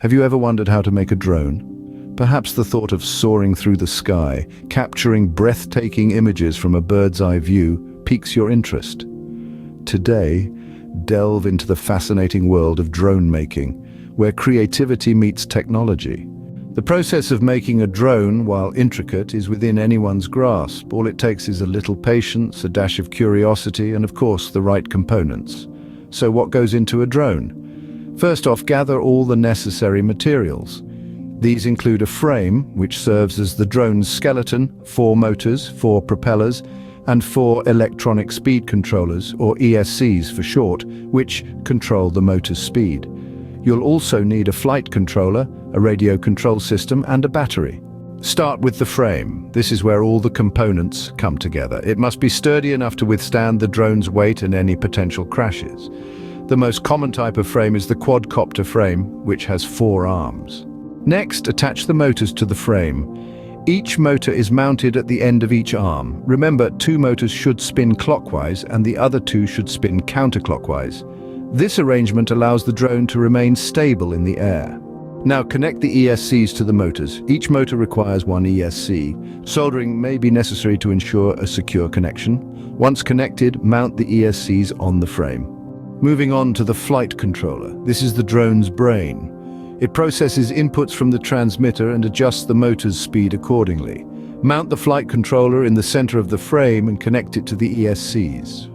Have you ever wondered how to make a drone? Perhaps the thought of soaring through the sky, capturing breathtaking images from a bird's-eye view, piques your interest. Today, delve into the fascinating world of drone making, where creativity meets technology. The process of making a drone, while intricate, is within anyone's grasp. All it takes is a little patience, a dash of curiosity, and of course, the right components. So what goes into a drone? First off, gather all the necessary materials. These include a frame, which serves as the drone's skeleton, 4 motors, 4 propellers, and 4 electronic speed controllers, or ESCs for short, which control the motor's speed. You'll also need a flight controller, a radio control system, and a battery. Start with the frame. This is where all the components come together. It must be sturdy enough to withstand the drone's weight and any potential crashes. The most common type of frame is the quadcopter frame, which has 4 arms. Next, attach the motors to the frame. Each motor is mounted at the end of each arm. Remember, 2 motors should spin clockwise and the other 2 should spin counterclockwise. This arrangement allows the drone to remain stable in the air. Now connect the ESCs to the motors. Each motor requires 1 ESC. Soldering may be necessary to ensure a secure connection. Once connected, mount the ESCs on the frame. Moving on to the flight controller. This is the drone's brain. It processes inputs from the transmitter and adjusts the motor's speed accordingly. Mount the flight controller in the center of the frame and connect it to the ESCs.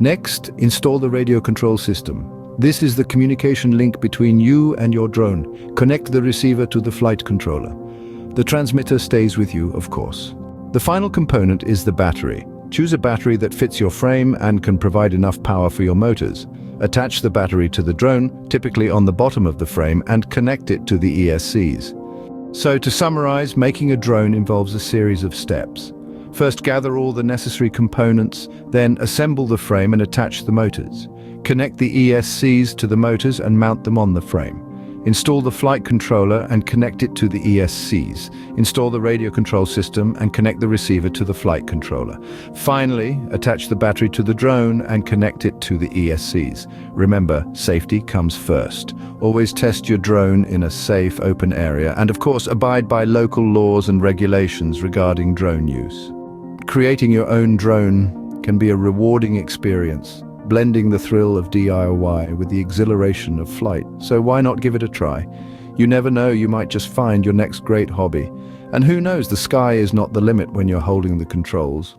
Next, install the radio control system. This is the communication link between you and your drone. Connect the receiver to the flight controller. The transmitter stays with you, of course. The final component is the battery. Choose a battery that fits your frame and can provide enough power for your motors. Attach the battery to the drone, typically on the bottom of the frame, and connect it to the ESCs. So to summarize, making a drone involves a series of steps. First, gather all the necessary components, then assemble the frame and attach the motors. Connect the ESCs to the motors and mount them on the frame. Install the flight controller and connect it to the ESCs. Install the radio control system and connect the receiver to the flight controller. Finally, attach the battery to the drone and connect it to the ESCs. Remember, safety comes first. Always test your drone in a safe, open area, and of course, abide by local laws and regulations regarding drone use. Creating your own drone can be a rewarding experience, blending the thrill of DIY with the exhilaration of flight. So why not give it a try? You never know, you might just find your next great hobby. And who knows, the sky is not the limit when you're holding the controls.